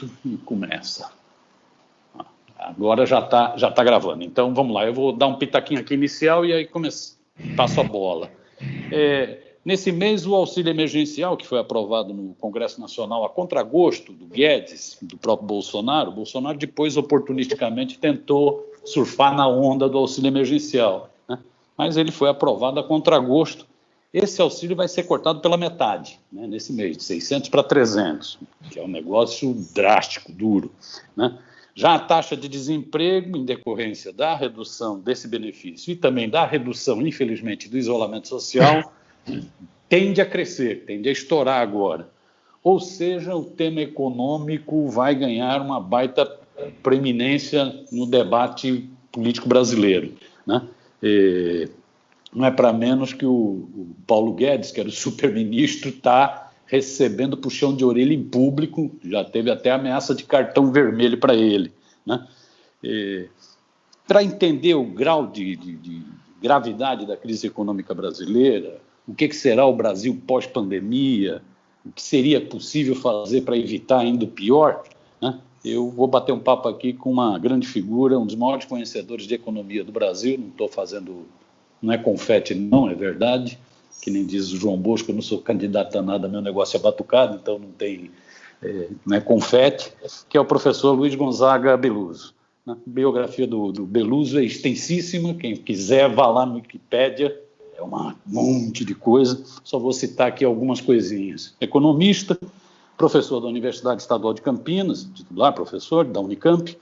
minuto e começa. Agora já tá gravando. Então, vamos lá. Eu vou dar um pitaquinho aqui inicial e aí passo a bola. Nesse mês, o auxílio emergencial, que foi aprovado no Congresso Nacional a contragosto do Guedes, do próprio Bolsonaro depois, oportunisticamente, tentou surfar na onda do auxílio emergencial, né? Mas ele foi aprovado a contragosto. Esse auxílio vai ser cortado pela metade, né, nesse mês, de 600 para 300, que é um negócio drástico, duro, né? Já a taxa de desemprego, em decorrência da redução desse benefício e também da redução, infelizmente, do isolamento social, tende a crescer, tende a estourar agora. Ou seja, o tema econômico vai ganhar uma baita preeminência no debate político brasileiro, né? Não é para menos que o Paulo Guedes, que era o super-ministro, está recebendo puxão de orelha em público, já teve até ameaça de cartão vermelho para ele, né? Para entender o grau de gravidade da crise econômica brasileira, o que será o Brasil pós-pandemia, o que seria possível fazer para evitar ainda o pior, né? Eu vou bater um papo aqui com uma grande figura, um dos maiores conhecedores de economia do Brasil, não é confete não, é verdade, que nem diz o João Bosco, eu não sou candidato a nada, meu negócio é batucado, então não é confete, que é o professor Luiz Gonzaga Beluso. A biografia do Beluso é extensíssima, quem quiser vá lá no Wikipédia, é um monte de coisa, só vou citar aqui algumas coisinhas. Economista, professor da Universidade Estadual de Campinas, titular professor da Unicamp,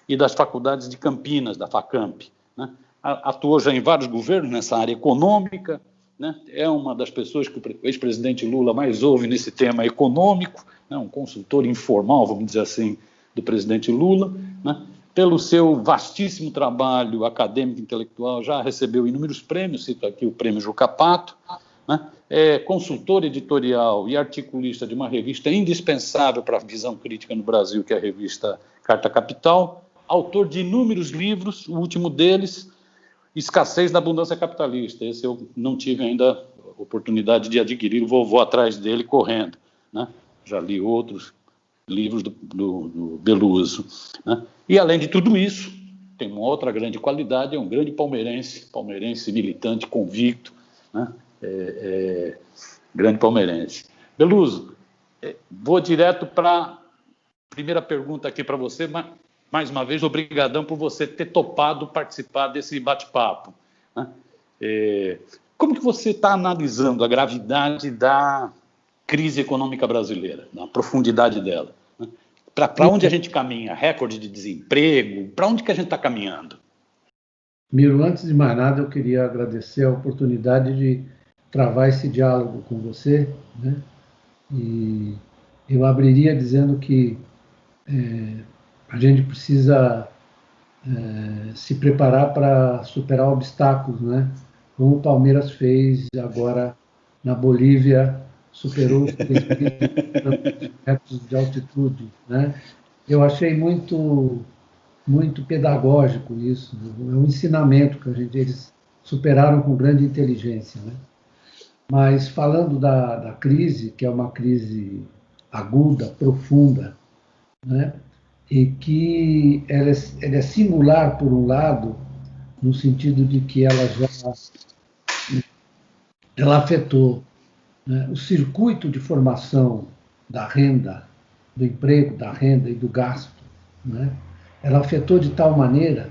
e das faculdades de Campinas, da FACamp, né? Atuou já em vários governos nessa área econômica, né? É uma das pessoas que o ex-presidente Lula mais ouve nesse tema econômico, né? Um consultor informal, vamos dizer assim, do presidente Lula, né? Pelo seu vastíssimo trabalho acadêmico e intelectual, já recebeu inúmeros prêmios, cito aqui o prêmio Juca Pato, né? É consultor editorial e articulista de uma revista indispensável para a visão crítica no Brasil, que é a revista Carta Capital, autor de inúmeros livros, o último deles, Escassez da Abundância Capitalista. Esse eu não tive ainda a oportunidade de adquirir, vou atrás dele correndo, né? Já li outros livros do Beluso, né? E, além de tudo isso, tem uma outra grande qualidade, é um grande palmeirense militante, convicto, né? Grande palmeirense. Beluso, vou direto para a primeira pergunta aqui para você, mas, mais uma vez, obrigadão por você ter topado participar desse bate-papo, né? Como que você está analisando a gravidade da crise econômica brasileira, a profundidade dela, né? Para onde a gente caminha? Recorde de desemprego? Para onde que a gente está caminhando? Miro, antes de mais nada, eu queria agradecer a oportunidade de travar esse diálogo com você, né? E eu abriria dizendo que a gente precisa se preparar para superar obstáculos, né? Como o Palmeiras fez agora na Bolívia, superou os 3.000 metros de altitude, né? Eu achei muito pedagógico isso, é um ensinamento que eles superaram com grande inteligência, né? Mas falando da crise, que é uma crise aguda, profunda, né? E que ela é singular, por um lado, no sentido de que ela afetou, né, o circuito de formação da renda, do emprego, da renda e do gasto, né? Ela afetou de tal maneira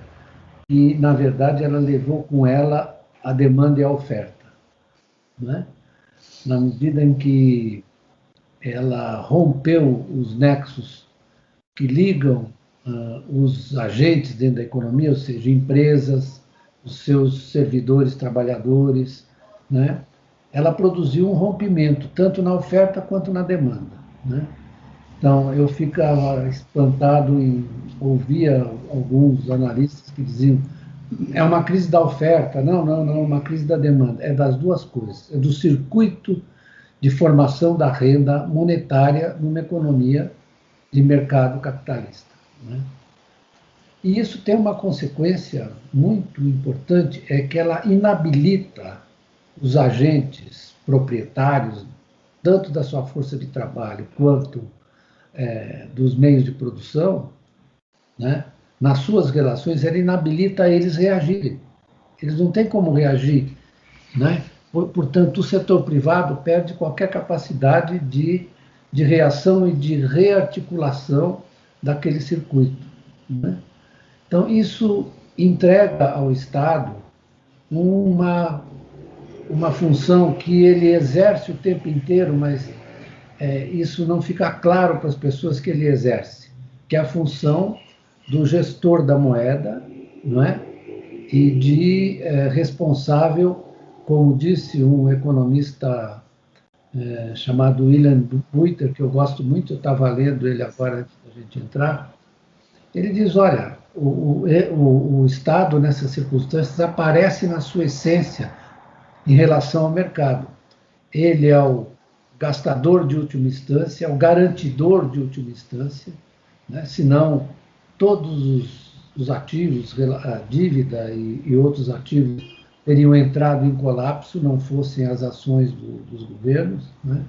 que, na verdade, ela levou com ela a demanda e a oferta, né? Na medida em que ela rompeu os nexos que ligam os agentes dentro da economia, ou seja, empresas, os seus servidores, trabalhadores, né? Ela produziu um rompimento, tanto na oferta quanto na demanda, né? Então, eu ficava espantado em ouvir alguns analistas que diziam é uma crise da oferta. Não, é uma crise da demanda. É das duas coisas. É do circuito de formação da renda monetária numa economia de mercado capitalista, né? E isso tem uma consequência muito importante, é que ela inabilita os agentes proprietários, tanto da sua força de trabalho quanto dos meios de produção, né, nas suas relações, ela inabilita eles reagirem. Eles não têm como reagir, né? Portanto, o setor privado perde qualquer capacidade de reação e de rearticulação daquele circuito, né? Então, isso entrega ao Estado uma função que ele exerce o tempo inteiro, mas isso não fica claro para as pessoas que ele exerce, que é a função do gestor da moeda, não é? E de responsável, como disse um economista chamado William Buiter, que eu gosto muito, eu estava lendo ele agora antes da gente entrar. Ele diz, olha, o Estado, nessas circunstâncias, aparece na sua essência em relação ao mercado. Ele é o gastador de última instância, é o garantidor de última instância, né? Senão todos os ativos, a dívida e outros ativos teriam entrado em colapso, não fossem as ações dos governos, né?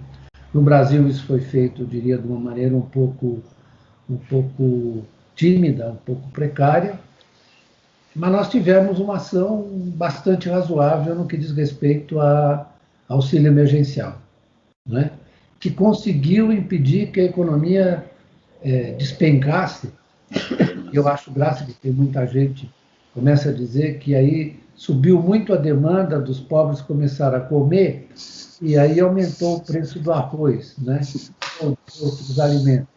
No Brasil isso foi feito, eu diria, de uma maneira um pouco tímida, um pouco precária, mas nós tivemos uma ação bastante razoável no que diz respeito a auxílio emergencial, né? Que conseguiu impedir que a economia despencasse. Eu acho graça que tem muita gente começa a dizer que aí subiu muito a demanda dos pobres começaram a comer e aí aumentou o preço do arroz, né? Outros alimentos.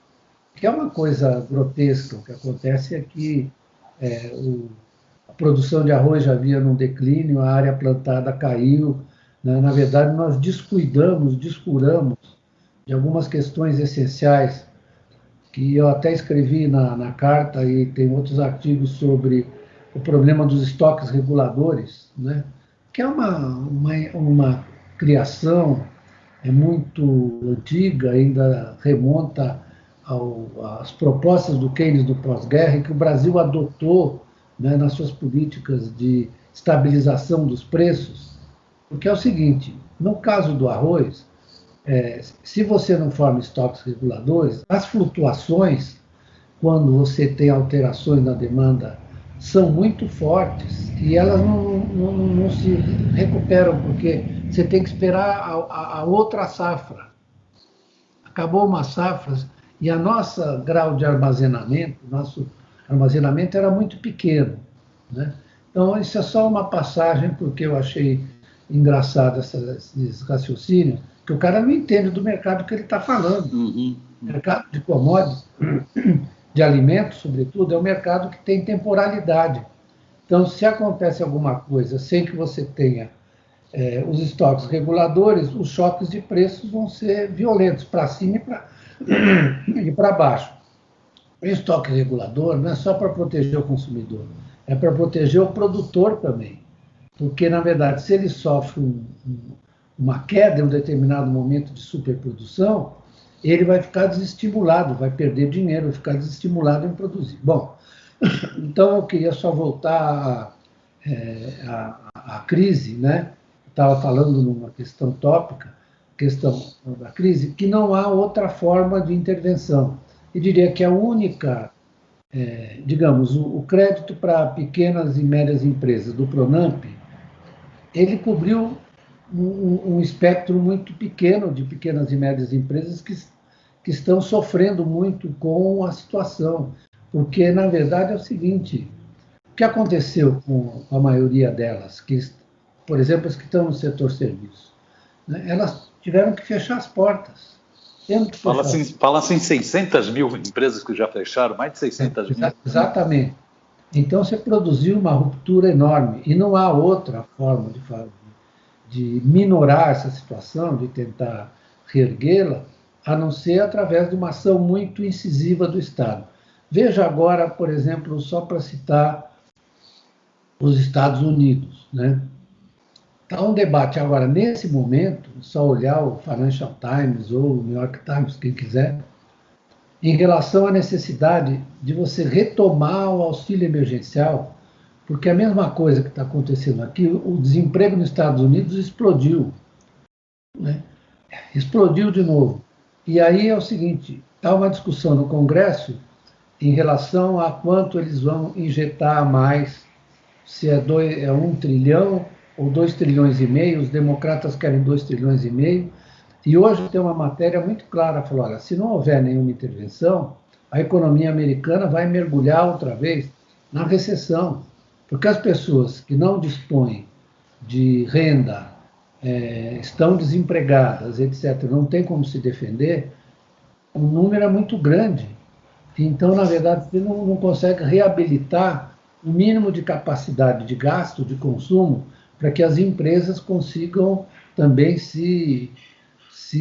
Que é uma coisa grotesca. O que acontece é que a produção de arroz já vinha num declínio, a área plantada caiu, né? Na verdade, nós descuidamos de algumas questões essenciais que eu até escrevi na carta e tem outros artigos sobre o problema dos estoques reguladores, né? Que é uma criação muito antiga, ainda remonta às propostas do Keynes do pós-guerra, que o Brasil adotou, né, nas suas políticas de estabilização dos preços, porque é o seguinte, no caso do arroz, se você não forma estoques reguladores, as flutuações, quando você tem alterações na demanda, são muito fortes e elas não se recuperam, porque você tem que esperar a outra safra. Acabou uma safra e a nossa grau de armazenamento, nosso armazenamento era muito pequeno, né? Então, isso é só uma passagem, porque eu achei engraçado esses raciocínios, que o cara não entende do mercado que ele está falando. Uhum. O mercado de commodities, de alimentos, sobretudo, é um mercado que tem temporalidade. Então, se acontece alguma coisa sem que você tenha os estoques reguladores, os choques de preços vão ser violentos, para cima e para baixo. O estoque regulador não é só para proteger o consumidor, é para proteger o produtor também. Porque, na verdade, se ele sofre uma queda em um determinado momento de superprodução, ele vai ficar desestimulado, vai perder dinheiro, vai ficar desestimulado em produzir. Bom, então eu queria só voltar à crise, né? Estava falando numa questão tópica, questão da crise, que não há outra forma de intervenção. E diria que a única, digamos, o crédito para pequenas e médias empresas do Pronamp, ele cobriu um espectro muito pequeno de pequenas e médias empresas que estão sofrendo muito com a situação. Porque, na verdade, é o seguinte, o que aconteceu com a maioria delas, por exemplo, as que estão no setor serviço, né, elas tiveram que fechar as portas. Fala-se em 600 mil empresas que já fecharam, mais de 600 mil. Exatamente. Então, você produziu uma ruptura enorme, e não há outra forma de minorar essa situação, de tentar reerguê-la, a não ser através de uma ação muito incisiva do Estado. Veja agora, por exemplo, só para citar os Estados Unidos, né? Está um debate agora, nesse momento, só olhar o Financial Times ou o New York Times, quem quiser, em relação à necessidade de você retomar o auxílio emergencial, porque a mesma coisa que está acontecendo aqui, o desemprego nos Estados Unidos explodiu, né? Explodiu de novo. E aí é o seguinte, está uma discussão no Congresso em relação a quanto eles vão injetar a mais, se é 1 trilhão ou 2 trilhões e meio, os democratas querem 2 trilhões e meio, e hoje tem uma matéria muito clara, falou, olha, se não houver nenhuma intervenção, a economia americana vai mergulhar outra vez na recessão, porque as pessoas que não dispõem de renda, estão desempregadas, etc., não tem como se defender, o número é muito grande. Então, na verdade, você não consegue reabilitar o mínimo de capacidade de gasto, de consumo, para que as empresas consigam também se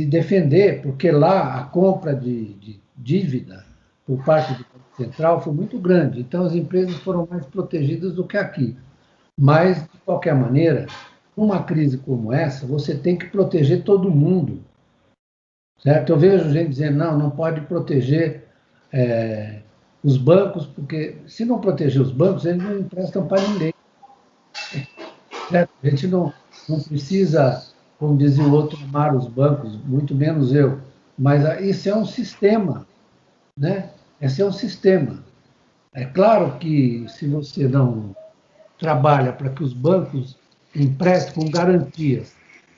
defender, porque lá a compra de dívida por parte do Banco Central foi muito grande. Então, as empresas foram mais protegidas do que aqui. Mas, de qualquer maneira, numa crise como essa, você tem que proteger todo mundo. Certo? Eu vejo gente dizendo, não pode proteger os bancos, porque se não proteger os bancos, eles não emprestam para ninguém. Certo? A gente não precisa, como dizia o outro, amar os bancos, muito menos eu. Mas isso é um sistema, né? Esse é um sistema. É claro que se você não trabalha para que os bancos emprestem com garantias,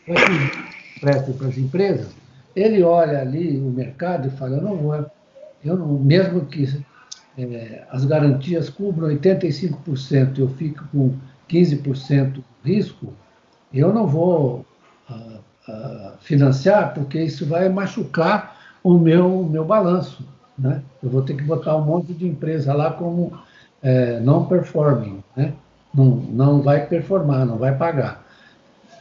para que os bancos emprestem para as empresas, ele olha ali o mercado e fala, eu não, mesmo que as garantias cubram 85%, eu fico com 15% de risco, eu não vou financiar, porque isso vai machucar o meu balanço. Né? Eu vou ter que botar um monte de empresa lá como não performing, né? Não vai performar, não vai pagar.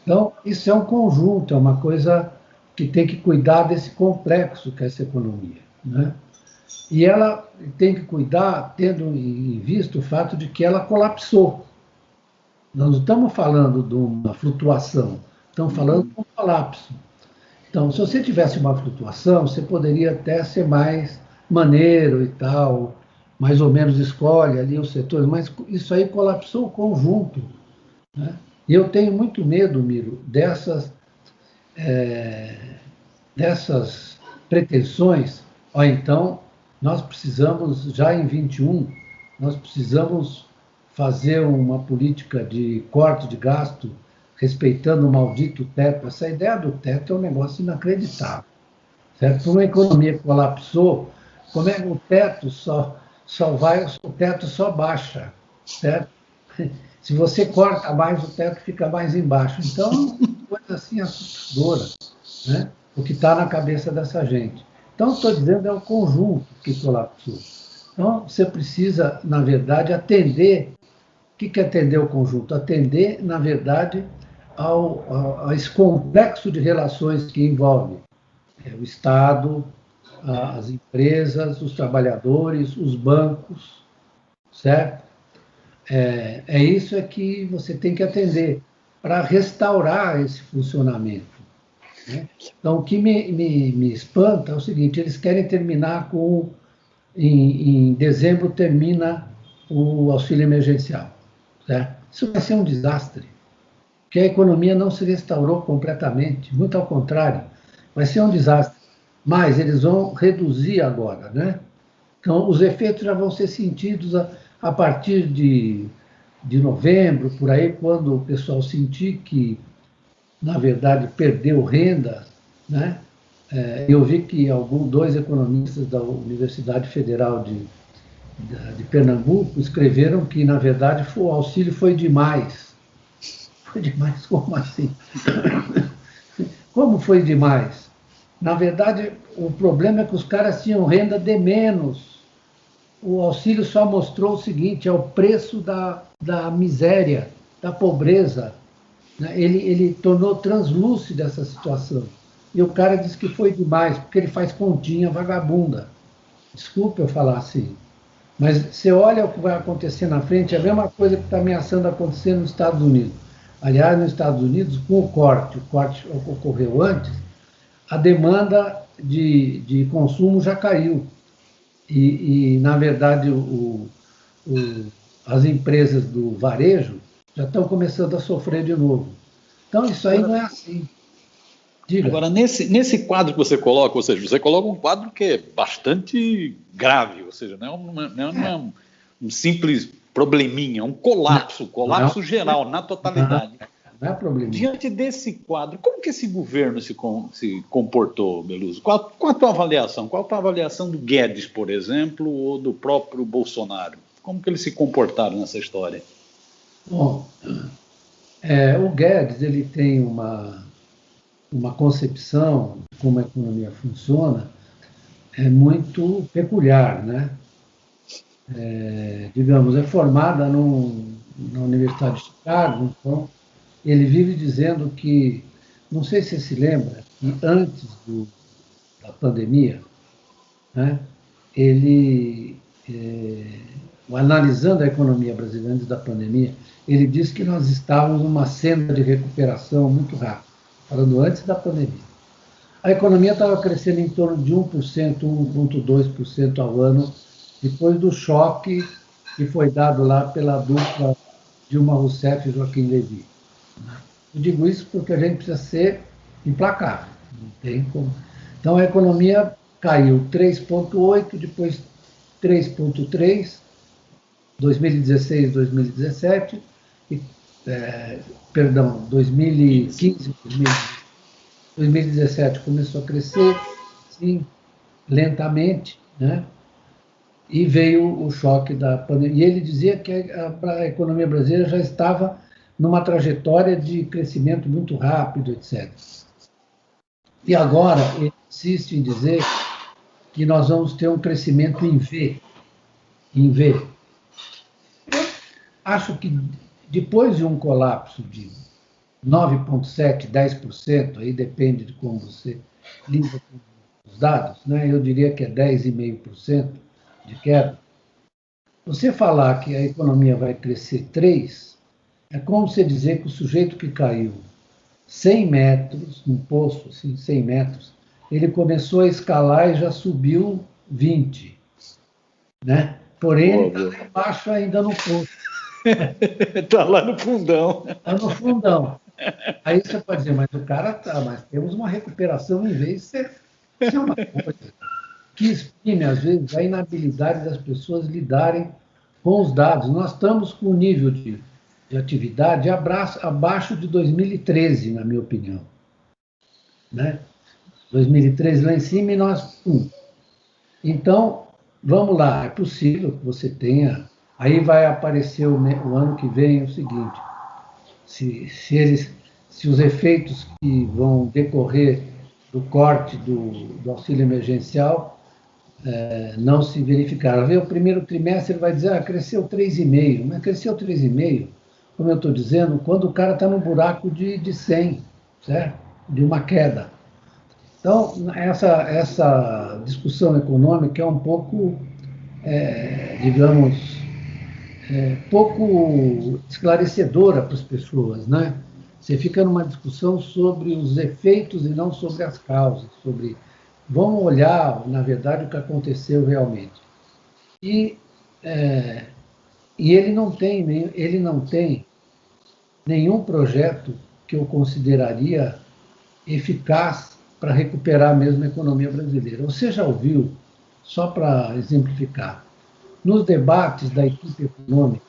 Então, isso é um conjunto, é uma coisa que tem que cuidar desse complexo que é essa economia. Né? E ela tem que cuidar tendo em vista o fato de que ela colapsou. Nós não estamos falando de uma flutuação, estamos falando de um colapso. Então, se você tivesse uma flutuação, você poderia até ser mais maneiro e tal, mais ou menos escolhe ali os setores, mas isso aí colapsou o conjunto. Né? E eu tenho muito medo, Miro, dessas pretensões. Então, nós precisamos, já em 21, nós precisamos fazer uma política de corte de gasto, respeitando o maldito teto. Essa ideia do teto é um negócio inacreditável. Certo? Por uma economia que colapsou, como é que o teto o teto só baixa, certo? Se você corta mais, o teto fica mais embaixo. Então, coisa assim assustadora, né? O que está na cabeça dessa gente. Então, estou dizendo, é o conjunto que colapsou. Então, você precisa, na verdade, atender. O que é atender o conjunto? Atender, na verdade, a esse complexo de relações que envolve o Estado, as empresas, os trabalhadores, os bancos, certo? Isso que você tem que atender para restaurar esse funcionamento. Né? Então, o que me espanta é o seguinte, eles querem terminar em dezembro termina o auxílio emergencial. Certo? Isso vai ser um desastre, porque a economia não se restaurou completamente, muito ao contrário, vai ser um desastre. Mas eles vão reduzir agora, né? Então, os efeitos já vão ser sentidos a partir de novembro, por aí, quando o pessoal sentir que, na verdade, perdeu renda, né? Eu vi que dois economistas da Universidade Federal de Pernambuco escreveram que, na verdade, o auxílio foi demais. Foi demais? Como assim? Como foi demais? Na verdade, o problema é que os caras tinham renda de menos. O auxílio só mostrou o seguinte, é o preço da miséria, da pobreza. Ele tornou translúcida essa situação. E o cara disse que foi demais, porque ele faz continha vagabunda. Desculpe eu falar assim. Mas você olha o que vai acontecer na frente, é a mesma coisa que está ameaçando acontecer nos Estados Unidos. Aliás, nos Estados Unidos, com o corte ocorreu antes, a demanda de consumo já caiu. E na verdade, as empresas do varejo já estão começando a sofrer de novo. Então, isso aí não é assim. Diga. Agora, nesse quadro que você coloca, ou seja, você coloca um quadro que é bastante grave, ou seja, não é um simples probleminha, é um colapso geral, na totalidade. Não é problema. Diante desse quadro, como que esse governo se comportou, Beluso? Qual a tua avaliação? Qual a tua avaliação do Guedes, por exemplo, ou do próprio Bolsonaro? Como que eles se comportaram nessa história? Bom, o Guedes ele tem uma concepção de como a economia funciona muito peculiar, né? Digamos, é formada na Universidade de Chicago, então ele vive dizendo que, não sei se você se lembra, que antes da pandemia, né, ele, analisando a economia brasileira antes da pandemia, ele disse que nós estávamos numa senda de recuperação muito rápida, falando antes da pandemia. A economia estava crescendo em torno de 1%, 1,2% ao ano, depois do choque que foi dado lá pela dupla Dilma Rousseff e Joaquim Levy. Eu digo isso porque a gente precisa ser implacável, não tem como. Então a economia caiu 3,8%, depois 3,3%, 2016, 2017, perdão, 2015, 2017 começou a crescer, sim, lentamente, né? E veio o choque da pandemia. E ele dizia que a economia brasileira já estava numa trajetória de crescimento muito rápido, etc. E agora ele insiste em dizer que nós vamos ter um crescimento em V. Em V. Eu acho que depois de um colapso de 9,7%, 10%, aí depende de como você lida com os dados, né? Eu diria que é 10,5% de queda. Você falar que a economia vai crescer 3%, é como você dizer que o sujeito que caiu 100 metros, num poço, assim, 100 metros, ele começou a escalar e já subiu 20, né? Porém, ele está lá embaixo ainda no poço. Está lá no fundão. Está no fundão. Aí você pode dizer, mas o cara tá, mas temos uma recuperação em vez de ser uma coisa que exprime, às vezes, a inabilidade das pessoas lidarem com os dados. Nós estamos com um nível de atividade abaixo de 2013, na minha opinião. Né? 2013 lá em cima e nós, Então, vamos lá, é possível que você tenha. Aí vai aparecer o ano que vem o seguinte: se os efeitos que vão decorrer do corte do auxílio emergencial não se verificaram. O primeiro trimestre ele vai dizer, cresceu 3,5%, mas cresceu 3,5%, como eu estou dizendo, quando o cara está no buraco de 100, certo? De uma queda. Então, essa discussão econômica é um pouco, digamos, pouco esclarecedora para as pessoas, né? Você fica numa discussão sobre os efeitos e não sobre as causas, vamos olhar, na verdade, o que aconteceu realmente. E ele não tem nenhum projeto que eu consideraria eficaz para recuperar mesmo a economia brasileira. Você já ouviu, só para exemplificar, nos debates da equipe econômica,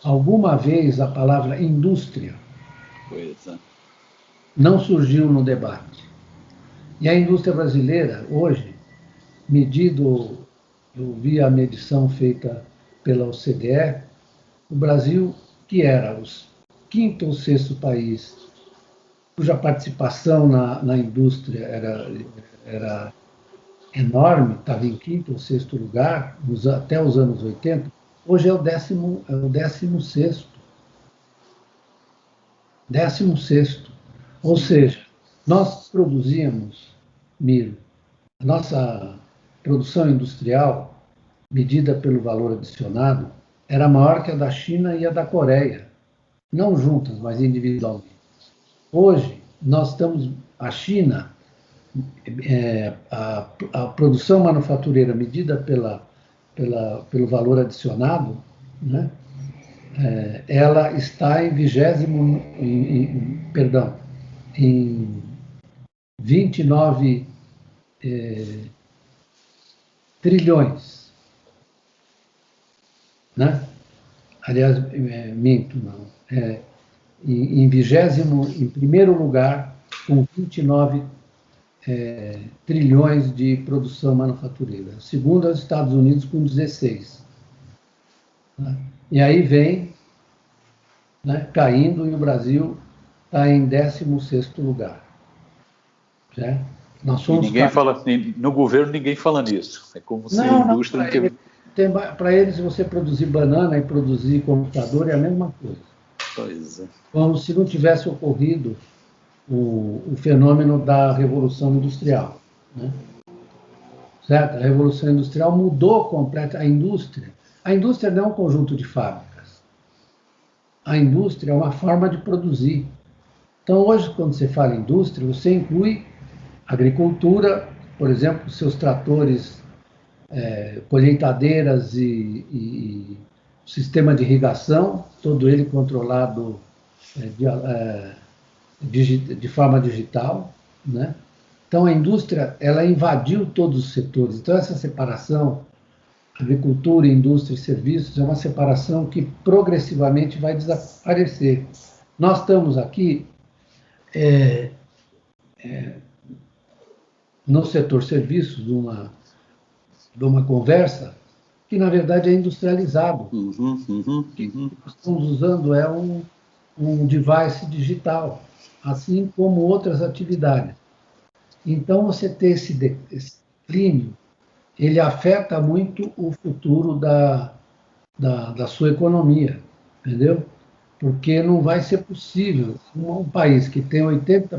alguma vez a palavra indústria não surgiu no debate? E a indústria brasileira, hoje, eu vi a medição feita pela OCDE, o Brasil, que era o quinto ou sexto país cuja participação na indústria era enorme, estava em quinto ou sexto lugar, até os anos 80, hoje é o 16º. 16º. Ou seja, nós produzíamos, Miro, a nossa produção industrial, medida pelo valor adicionado, era maior que a da China e a da Coreia. Não juntas, mas individualmente. Hoje, a China, a produção manufatureira medida pelo valor adicionado, né, ela está em 29 trilhões, né? Aliás, minto, não. Em primeiro lugar, com 29 trilhões de produção manufatureira. Segundo, é os Estados Unidos, com 16. Né? E aí vem, né, caindo, e o Brasil está em 16º lugar. Certo? Nós somos ninguém fala, no governo ninguém fala nisso. É como se a indústria... Para eles, se você produzir banana e produzir computador, é a mesma coisa. Pois é. Como se não tivesse ocorrido o fenômeno da Revolução Industrial. Né? Certo? A Revolução Industrial mudou completamente a indústria. A indústria não é um conjunto de fábricas. A indústria é uma forma de produzir. Então, hoje, quando você fala em indústria, você inclui agricultura, por exemplo, seus tratores, colheitadeiras e sistema de irrigação, todo ele controlado de forma digital, né? Então, a indústria, ela invadiu todos os setores. Então, essa separação, agricultura, indústria e serviços, é uma separação que progressivamente vai desaparecer. Nós estamos aqui no setor serviços, de uma conversa que, na verdade, é industrializado. O que nós estamos usando é um device digital, assim como outras atividades. Então, você ter esse declínio, ele afeta muito o futuro da sua economia, entendeu? Porque não vai ser possível um país que tem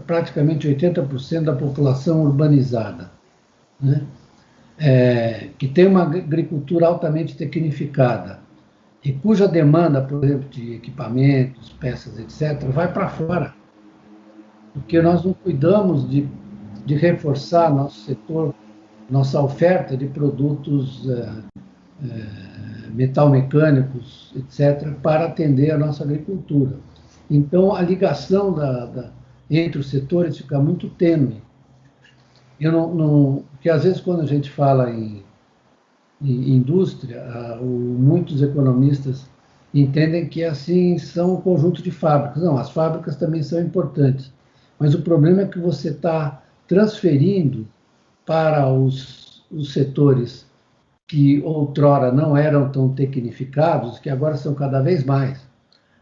praticamente 80% da população urbanizada, né? Que tem uma agricultura altamente tecnificada e cuja demanda, por exemplo, de equipamentos, peças, etc., vai para fora, porque nós não cuidamos de reforçar nosso setor, nossa oferta de produtos metalmecânicos, etc., para atender a nossa agricultura. Então, a ligação entre os setores fica muito tênue. Porque, às vezes, quando a gente fala em indústria, muitos economistas entendem que, assim, são um conjunto de fábricas. Não, as fábricas também são importantes. Mas o problema é que você está transferindo para os setores que outrora não eram tão tecnificados, que agora são cada vez mais.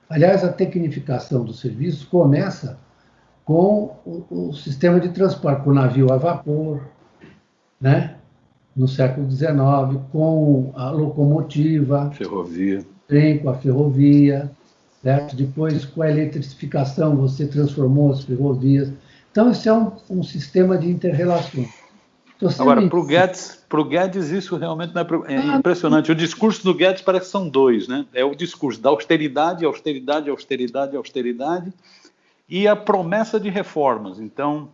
Aliás, a tecnificação do serviço começa com o sistema de transporte, com o navio a vapor, né? No século XIX, com a locomotiva, ferrovia, trem com a ferrovia, certo? Depois, com a eletrificação, você transformou as ferrovias. Então, isso é um sistema de inter-relações. Agora, para o Guedes, isso realmente não é impressionante. O discurso do Guedes parece que são dois, né? É o discurso da austeridade, austeridade, austeridade, austeridade, e a promessa de reformas. Então,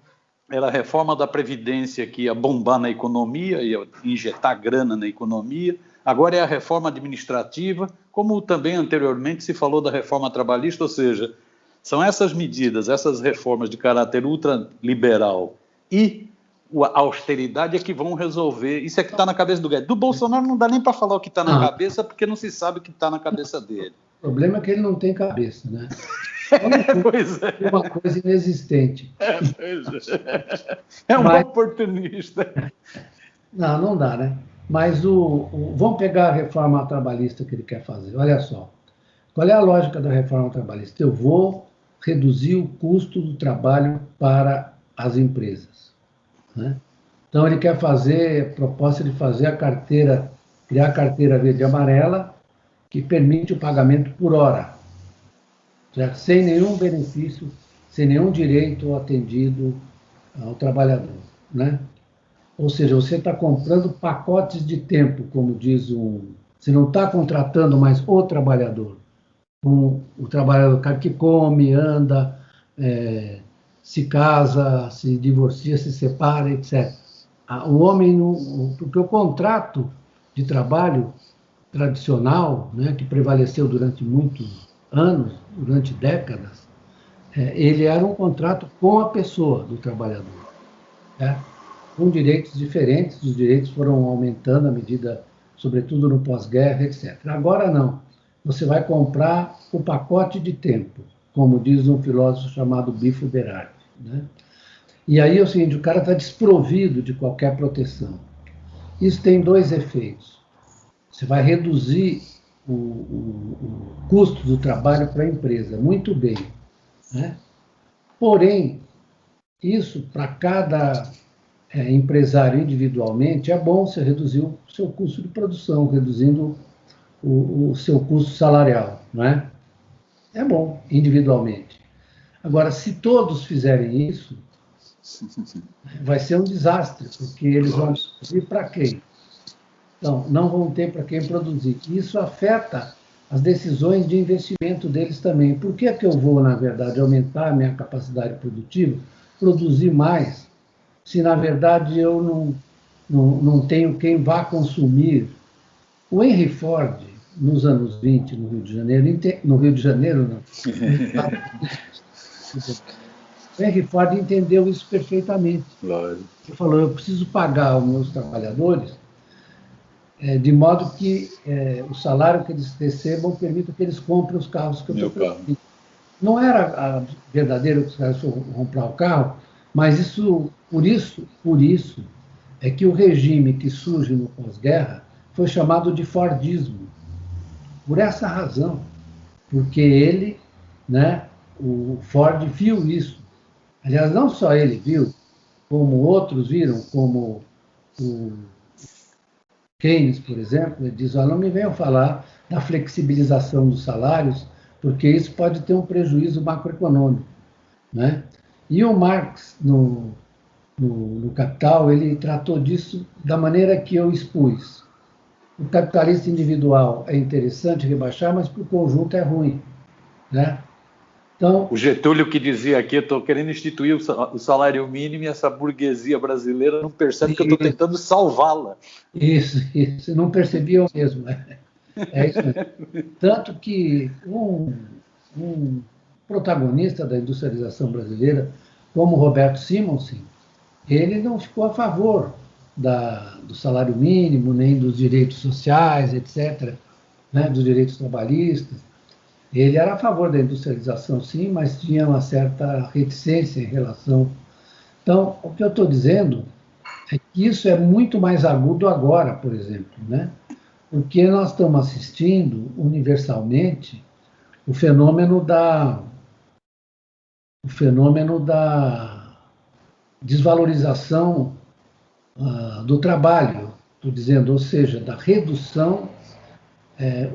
era a reforma da Previdência que ia bombar na economia, ia injetar grana na economia. Agora é a reforma administrativa, como também anteriormente se falou da reforma trabalhista, ou seja, são essas medidas, essas reformas de caráter ultraliberal e a austeridade é que vão resolver. Isso é que está na cabeça do Guedes. Do Bolsonaro não dá nem para falar o que está na cabeça, porque não se sabe o que está na cabeça dele. O problema é que ele não tem cabeça, né? Pois é. É uma coisa inexistente. É um oportunista. Não dá, né? Mas vamos pegar a reforma trabalhista que ele quer fazer. Olha só. Qual é a lógica da reforma trabalhista? Eu vou reduzir o custo do trabalho para as empresas, né? Então, ele quer fazer, proposta de fazer criar a carteira verde e amarela, que permite o pagamento por hora, certo? Sem nenhum benefício, sem nenhum direito atendido ao trabalhador, né? Ou seja, você está comprando pacotes de tempo, como diz você não está contratando mais o trabalhador, o trabalhador que come, anda, se casa, se divorcia, se separa, etc. O homem, porque o contrato de trabalho tradicional, né, que prevaleceu durante muitos anos, durante décadas, ele era um contrato com a pessoa do trabalhador. né? Com direitos diferentes, os direitos foram aumentando à medida, sobretudo no pós-guerra, etc. Agora não, você vai comprar o pacote de tempo, como diz um filósofo chamado Bifo Berardi, né? E aí é o seguinte, o cara está desprovido de qualquer proteção. Isso tem dois efeitos. Você vai reduzir o custo do trabalho para a empresa, muito bem, né? Porém, isso para cada empresário individualmente é bom você reduzir o seu custo de produção, reduzindo o seu custo salarial, não é? É bom individualmente. Agora, se todos fizerem isso, vai ser um desastre, porque eles vão produzir para quem? Então, não vão ter para quem produzir. Isso afeta as decisões de investimento deles também. Por que é que eu vou, na verdade, aumentar a minha capacidade produtiva, produzir mais, se, na verdade, eu não tenho quem vá consumir? O Henry Ford, nos anos 20, no Rio de Janeiro, no Rio de Janeiro, não. O Henry Ford entendeu isso perfeitamente. Claro. Ele falou, eu preciso pagar os meus trabalhadores de modo que o salário que eles recebam permita que eles comprem os carros que eu estou produzindo. Não era verdadeiro que os caras foram comprar o carro, mas por isso é que o regime que surge no pós-guerra foi chamado de Fordismo. Por essa razão, porque ele, né, o Ford viu isso. Aliás, não só ele viu, como outros viram, como o Keynes, por exemplo, ele diz, não me venham falar da flexibilização dos salários, porque isso pode ter um prejuízo macroeconômico, né? E o Marx, no Capital, ele tratou disso da maneira que eu expus. O capitalista individual é interessante rebaixar, mas para o conjunto é ruim, né? Então, o Getúlio que dizia aqui, eu estou querendo instituir o salário mínimo e essa burguesia brasileira não percebe que eu estou tentando salvá-la. Isso, não percebiam mesmo. É isso mesmo. Tanto que um protagonista da industrialização brasileira, como Roberto Simonsen, ele não ficou a favor do salário mínimo, nem dos direitos sociais, etc., né, dos direitos trabalhistas. Ele era a favor da industrialização, sim, mas tinha uma certa reticência em relação. Então, o que eu estou dizendo é que isso é muito mais agudo agora, por exemplo, né? Porque nós estamos assistindo universalmente o fenômeno da desvalorização do trabalho, estou dizendo, ou seja, da redução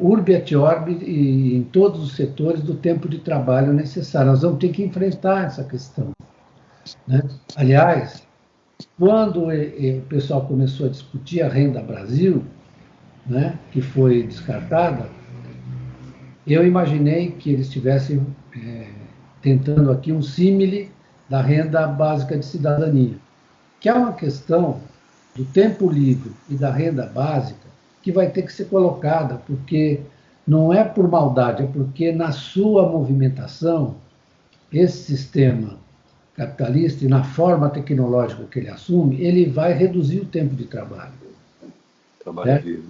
urbi et orbi e em todos os setores do tempo de trabalho necessário. Nós vamos ter que enfrentar essa questão, né? Aliás, quando o pessoal começou a discutir a Renda Brasil, né, que foi descartada, eu imaginei que eles estivessem tentando aqui um símile da renda básica de cidadania, que é uma questão do tempo livre e da renda básica que vai ter que ser colocada, porque não é por maldade, é porque na sua movimentação, esse sistema capitalista e na forma tecnológica que ele assume, ele vai reduzir o tempo de trabalho. Trabalho.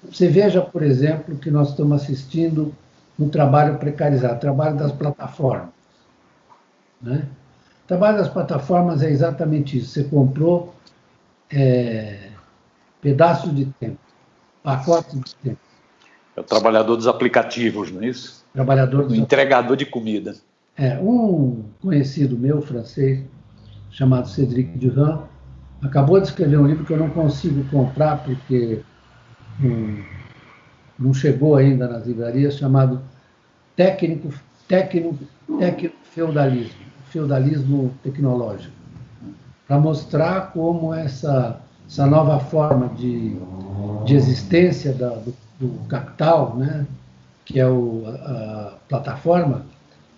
Você veja, por exemplo, que nós estamos assistindo um trabalho precarizado, trabalho das plataformas, né? O trabalho das plataformas é exatamente isso. Você comprou pedaços de tempo, pacotes de tempo. É o trabalhador dos aplicativos, não é isso? O entregador de comida. Um conhecido meu, francês, chamado Cédric Durand, acabou de escrever um livro que eu não consigo comprar porque não chegou ainda nas livrarias, chamado Tecno-Feudalismo, Feudalismo Tecnológico, para mostrar como essa nova forma de existência do capital, né, que é a plataforma,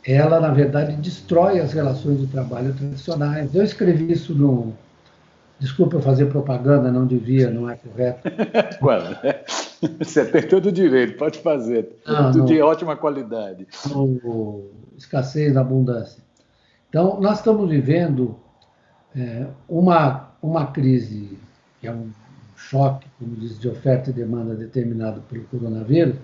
ela, na verdade, destrói as relações de trabalho tradicionais. Eu escrevi isso no... Desculpa eu fazer propaganda, não devia, não é correto. Bueno, você tem todo o direito, pode fazer. Tudo de ótima qualidade. Escassez da abundância. Então, nós estamos vivendo Uma crise, que é um choque, como diz, de oferta e demanda determinado pelo coronavírus,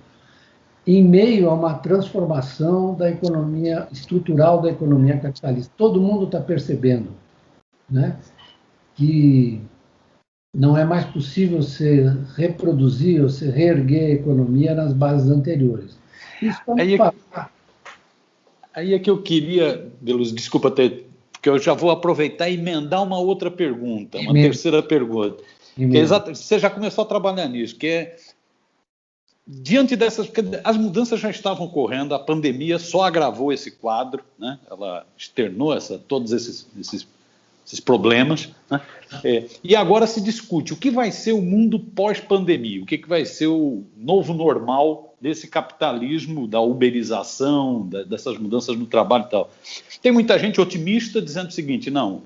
em meio a uma transformação da economia estrutural da economia capitalista. Todo mundo está percebendo, né, que não é mais possível se reproduzir ou se reerguer a economia nas bases anteriores. Isso aí é que eu queria, Deluz, desculpa ter, porque eu já vou aproveitar e emendar uma outra pergunta, uma terceira pergunta. Que é você já começou a trabalhar nisso, que é diante dessas, as mudanças já estavam ocorrendo, a pandemia só agravou esse quadro, né? Ela externou todos esses problemas, né? E agora se discute o que vai ser o mundo pós-pandemia, o que vai ser o novo normal desse capitalismo, da uberização, dessas mudanças no trabalho e tal. Tem muita gente otimista dizendo o seguinte, não,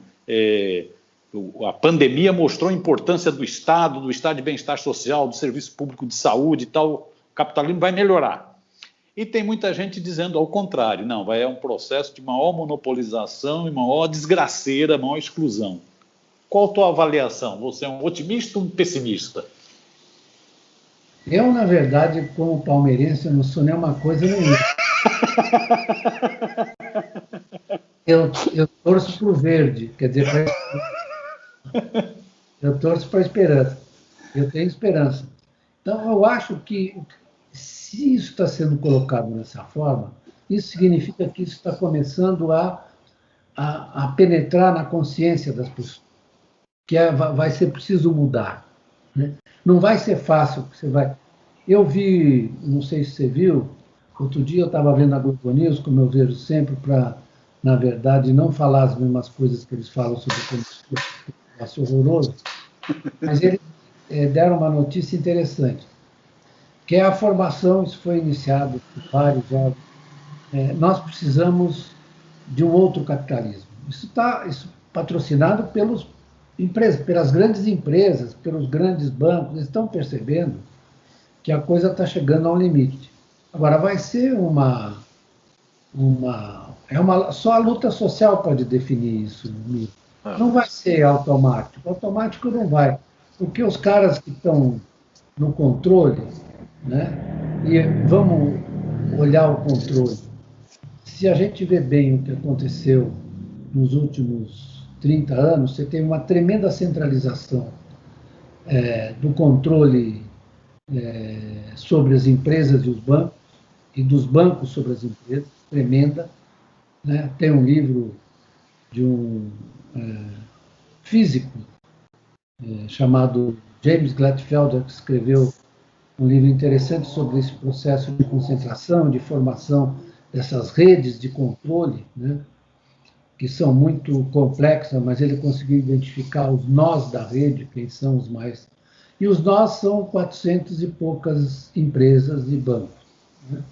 a pandemia mostrou a importância do Estado de bem-estar social, do serviço público de saúde e tal, o capitalismo vai melhorar. E tem muita gente dizendo ao contrário, não, é um processo de maior monopolização e maior desgraceira, maior exclusão. Qual a tua avaliação? Você é um otimista ou um pessimista? Eu, na verdade, como palmeirense, eu não sou nem uma coisa nem outra. Eu torço para o verde, quer dizer, eu torço para a esperança. Eu tenho esperança. Então, eu acho que se isso está sendo colocado dessa forma, isso significa que isso está começando a penetrar na consciência das pessoas, que vai ser preciso mudar, né? Não vai ser fácil. Eu vi, não sei se você viu, outro dia eu estava vendo a Globo News, como eu vejo sempre, para, na verdade, não falar as mesmas coisas que eles falam sobre o negócio horroroso, mas eles deram uma notícia interessante, que é a formação, isso foi iniciado por vários órgãos. Nós precisamos de um outro capitalismo. Isso patrocinado pelas grandes empresas, pelos grandes bancos, eles estão percebendo que a coisa está chegando ao limite. Agora, vai ser só a luta social pode definir isso. Não vai ser automático. Automático não vai. Porque os caras que estão no controle, né? E vamos olhar o controle. Se a gente vê bem o que aconteceu nos últimos 30 anos, você tem uma tremenda centralização do controle sobre as empresas e os bancos, e dos bancos sobre as empresas, tremenda, né? Tem um livro de um físico chamado James Gladfelder, que escreveu um livro interessante sobre esse processo de concentração, de formação dessas redes de controle, né? Que são muito complexas, mas ele conseguiu identificar os nós da rede, quem são os mais. E os nós são 400 e poucas empresas e bancos, né?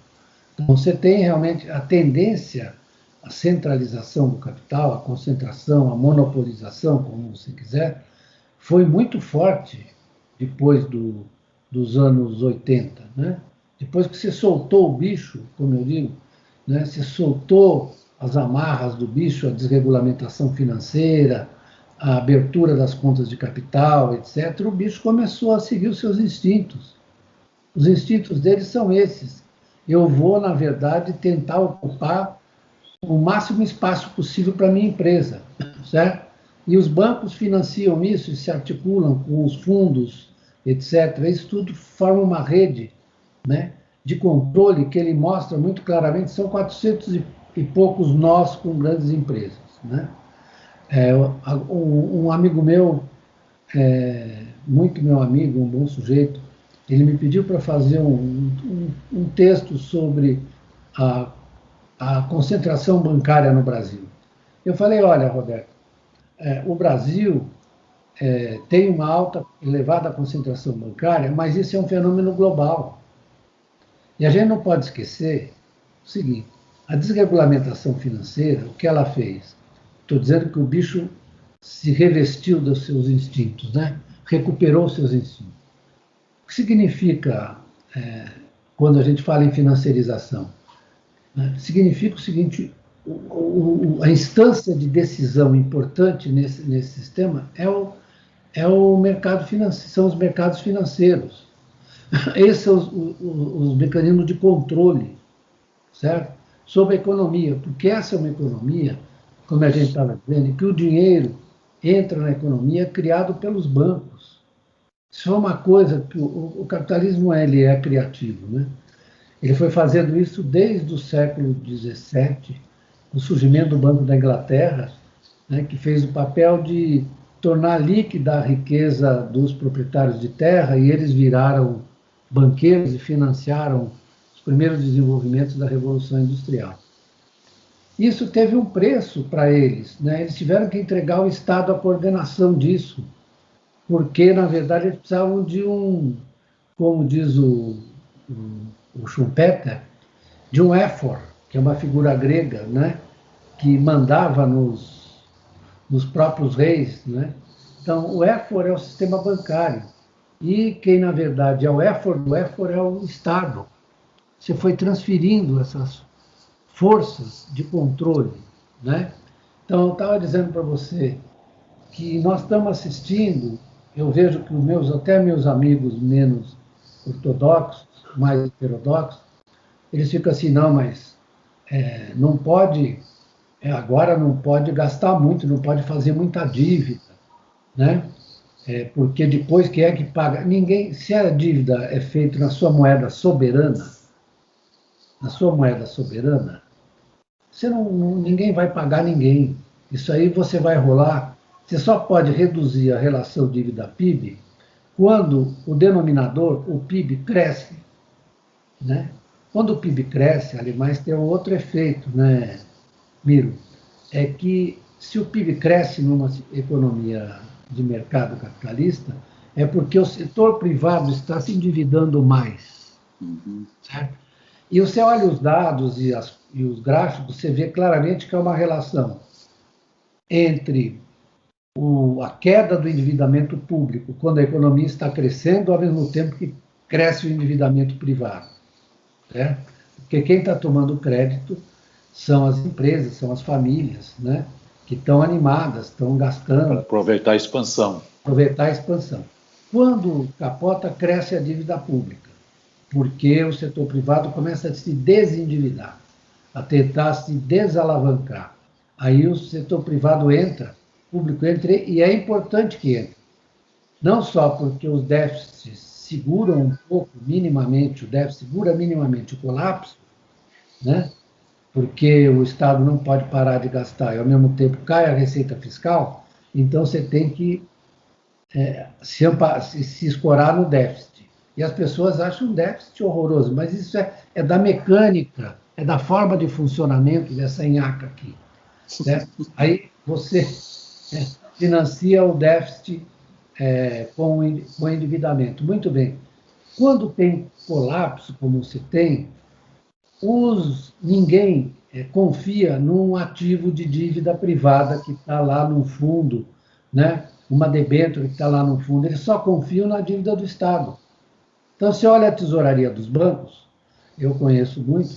Então, você tem realmente a tendência à centralização do capital, à concentração, à monopolização, como você quiser, foi muito forte depois dos anos 80, né? Depois que você soltou o bicho, como eu digo, né? Você soltou as amarras do bicho, a desregulamentação financeira, a abertura das contas de capital, etc., o bicho começou a seguir os seus instintos. Os instintos deles são esses. Eu vou, na verdade, tentar ocupar o máximo espaço possível para a minha empresa, certo? E os bancos financiam isso e se articulam com os fundos, etc. Isso tudo forma uma rede, né, de controle que ele mostra muito claramente. São 400 e poucos nós com grandes empresas, né? Um amigo meu, muito meu amigo, um bom sujeito, ele me pediu para fazer um texto sobre a concentração bancária no Brasil. Eu falei, olha, Roberto, o Brasil tem uma alta, elevada concentração bancária, mas isso é um fenômeno global. E a gente não pode esquecer o seguinte, a desregulamentação financeira, o que ela fez? Estou dizendo que o bicho se revestiu dos seus instintos, né? Recuperou os seus instintos. O que significa, quando a gente fala em financiarização? Né? Significa o seguinte, a instância de decisão importante nesse sistema é o mercado financeiro, são os mercados financeiros. Esses são os mecanismos de controle, certo? Sobre a economia, porque essa é uma economia, como a gente estava dizendo, que o dinheiro entra na economia criado pelos bancos. Isso é uma coisa que o capitalismo ele é criativo, né? Ele foi fazendo isso desde o século XVII, com o surgimento do Banco da Inglaterra, né, que fez o papel de tornar líquida a riqueza dos proprietários de terra, e eles viraram banqueiros e financiaram os primeiros desenvolvimentos da Revolução Industrial. Isso teve um preço para eles, né? Eles tiveram que entregar ao Estado a coordenação disso, porque, na verdade, eles precisavam de como diz o Schumpeter, de um éfor, que é uma figura grega, né? Que mandava nos próprios reis, né? Então, o éfor é o sistema bancário. E quem, na verdade, é o éfor do éfor é o Estado. Você foi transferindo essas forças de controle, né? Então, eu estava dizendo para você que nós estamos assistindo, eu vejo que até meus amigos menos ortodoxos, mais heterodoxos, eles ficam assim, não, mas não pode, agora não pode gastar muito, não pode fazer muita dívida, né? Porque depois quem é que paga? Ninguém, se a dívida é feita na sua moeda soberana, ninguém vai pagar ninguém. Isso aí você vai rolar. Você só pode reduzir a relação dívida-PIB quando o denominador, o PIB, cresce, né? Quando o PIB cresce, aliás, tem um outro efeito, né, Miro? É que se o PIB cresce numa economia de mercado capitalista, é porque o setor privado está se endividando mais. Certo? E você olha os dados e os gráficos, você vê claramente que há uma relação entre a queda do endividamento público, quando a economia está crescendo, ao mesmo tempo que cresce o endividamento privado. Certo? Porque quem está tomando crédito são as empresas, são as famílias, né? Que estão animadas, estão gastando. Para aproveitar a expansão. Quando capota, cresce a dívida pública, porque o setor privado começa a se desendividar, a tentar se desalavancar. Aí o setor privado entra, o público entra, e é importante que entre. Não só porque os déficits seguram um pouco, minimamente, o déficit segura minimamente o colapso, né? Porque o Estado não pode parar de gastar e, ao mesmo tempo, cai a receita fiscal, então você tem que se escorar no déficit. E as pessoas acham um déficit horroroso, mas isso é da mecânica, é da forma de funcionamento dessa nhaca aqui. Certo? Aí você financia o déficit com o endividamento. Muito bem. Quando tem colapso, como você tem, ninguém confia num ativo de dívida privada que está lá no fundo, né? Uma debênture que está lá no fundo, eles só confiam na dívida do Estado. Então, você olha a tesouraria dos bancos, eu conheço muito,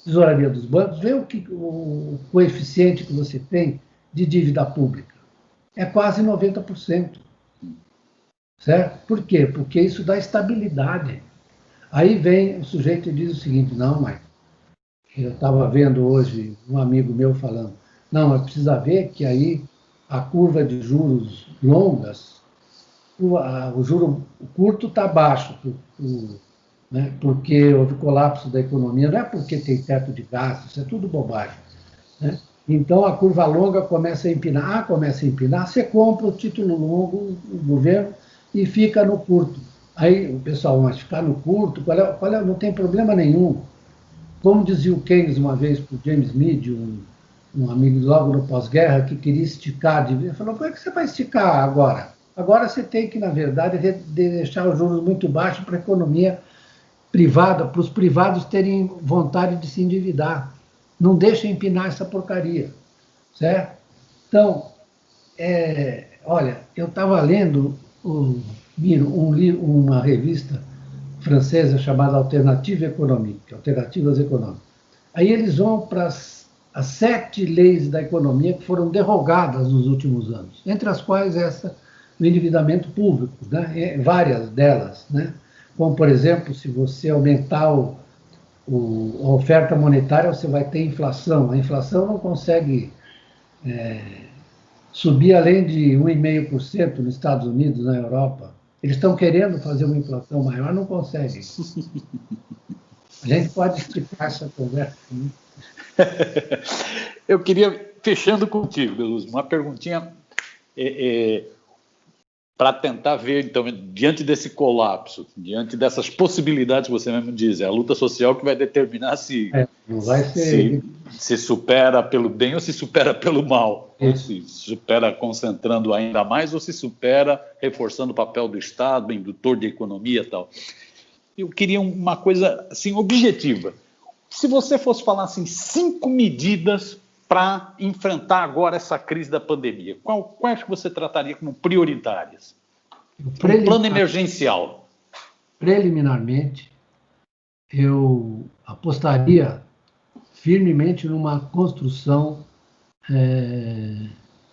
tesouraria dos bancos, vê o coeficiente que você tem de dívida pública. É quase 90%. Certo? Por quê? Porque isso dá estabilidade. Aí vem o sujeito e diz o seguinte, não, mas eu estava vendo hoje um amigo meu falando, não, mas precisa ver que aí a curva de juros longas, o juro curto está baixo, né, porque houve colapso da economia, não é porque tem teto de gastos, isso é tudo bobagem. Né? Então a curva longa começa a empinar, você compra o título longo, o governo, e fica no curto. Aí o pessoal, mas ficar no curto, não tem problema nenhum. Como dizia o Keynes uma vez para o James Mead, um amigo logo no pós-guerra, que queria esticar, ele falou, como é que você vai esticar agora? Agora você tem que, na verdade, deixar os juros muito baixos para a economia privada, para os privados terem vontade de se endividar. Não deixa empinar essa porcaria. Certo? Então, olha, eu estava lendo uma revista francesa chamada Alternativas Econômicas. Aí eles vão para as as 7 leis da economia que foram derrogadas nos últimos anos, entre as quais essa do endividamento público, né? Várias delas, né? Como, por exemplo, se você aumentar a oferta monetária, você vai ter inflação. A inflação não consegue subir além de 1,5% nos Estados Unidos, na Europa. Eles estão querendo fazer uma inflação maior, não conseguem. A gente pode explicar essa conversa. Né? Eu queria, fechando contigo, Beluso, uma perguntinha para tentar ver, então, diante desse colapso, diante dessas possibilidades que você mesmo diz, é a luta social que vai determinar se supera pelo bem ou se supera pelo mal, ou se supera concentrando ainda mais ou se supera reforçando o papel do Estado, indutor de economia e tal. Eu queria uma coisa assim, objetiva. Se você fosse falar assim, 5 medidas para enfrentar agora essa crise da pandemia, quais que você trataria como prioritárias? Um plano emergencial. Preliminarmente, eu apostaria firmemente numa construção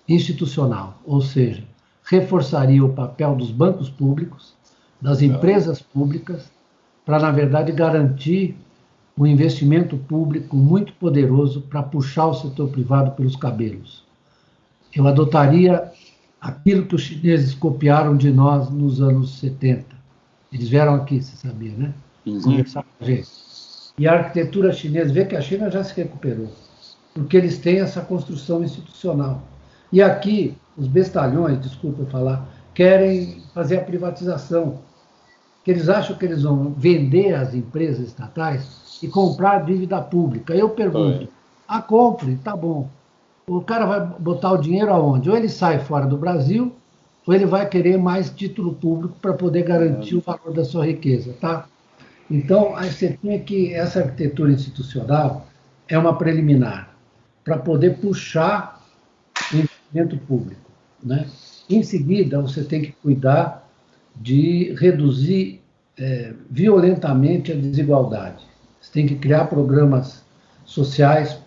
institucional, ou seja, reforçaria o papel dos bancos públicos, das empresas públicas, para, na verdade, garantir um investimento público muito poderoso para puxar o setor privado pelos cabelos. Eu adotaria aquilo que os chineses copiaram de nós nos anos 70. Eles vieram aqui, você sabia, né? Conversar com a gente. E a arquitetura chinesa, vê que a China já se recuperou, porque eles têm essa construção institucional. E aqui, os bestalhões, desculpa eu falar, querem fazer a privatização, que eles acham que eles vão vender as empresas estatais e comprar dívida pública. Eu pergunto, compre, tá bom. O cara vai botar o dinheiro aonde? Ou ele sai fora do Brasil, ou ele vai querer mais título público para poder garantir o valor da sua riqueza, tá? Então, você tem que essa arquitetura institucional é uma preliminar para poder puxar o investimento público, né? Em seguida, você tem que cuidar de reduzir violentamente a desigualdade. Você tem que criar programas sociais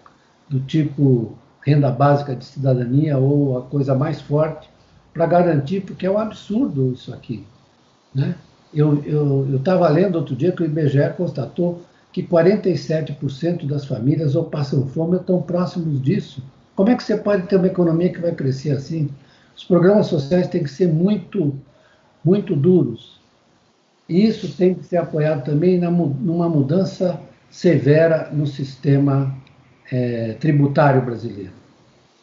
do tipo renda básica de cidadania ou a coisa mais forte para garantir, porque é um absurdo isso aqui, né? Eu estava lendo outro dia que o IBGE constatou que 47% das famílias ou passam fome ou estão próximos disso. Como é que você pode ter uma economia que vai crescer assim? Os programas sociais têm que ser muito, muito duros. E isso tem que ser apoiado também numa mudança severa no sistema tributário brasileiro,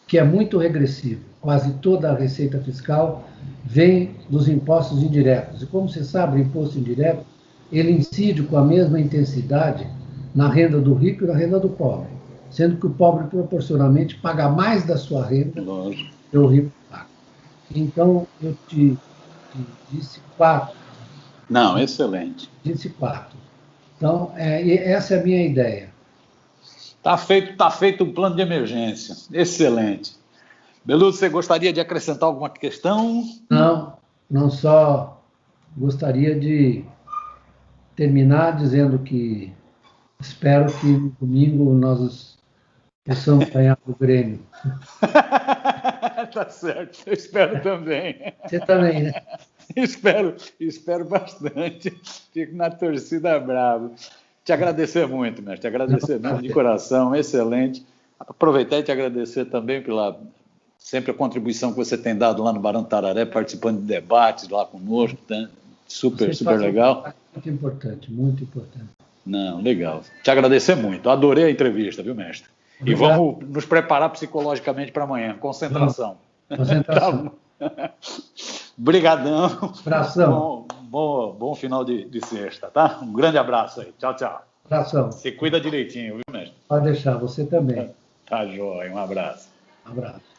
que é muito regressivo. Quase toda a receita fiscal vem dos impostos indiretos. E como você sabe, o imposto indireto, ele incide com a mesma intensidade na renda do rico e na renda do pobre, sendo que o pobre proporcionalmente paga mais da sua renda que o rico paga. Então, eu te disse 4. Não, excelente. Disse 4. Então, essa é a minha ideia. Tá feito um plano de emergência. Excelente. Beluso, você gostaria de acrescentar alguma questão? Não só gostaria de terminar dizendo que espero que no domingo nós possamos ganhar o Grêmio. Tá certo, eu espero também. Você também, né? Espero bastante. Fico na torcida brava. Te agradecer muito, mestre. Te agradecer muito de coração, excelente. Aproveitar e te agradecer também pela sempre a contribuição que você tem dado lá no Barão do Tararé, participando de debates lá conosco, né? Super legal. Muito importante, muito importante. Não, legal. Te agradecer muito. Adorei a entrevista, viu, mestre? Obrigado. E vamos nos preparar psicologicamente para amanhã. Concentração. Concentração. Obrigadão. Abração. Bom final de sexta, tá? Um grande abraço aí. Tchau, tchau. Abração. Se cuida direitinho, viu, mestre? Pode deixar, você também. Tá jóia. Um abraço. Um abraço.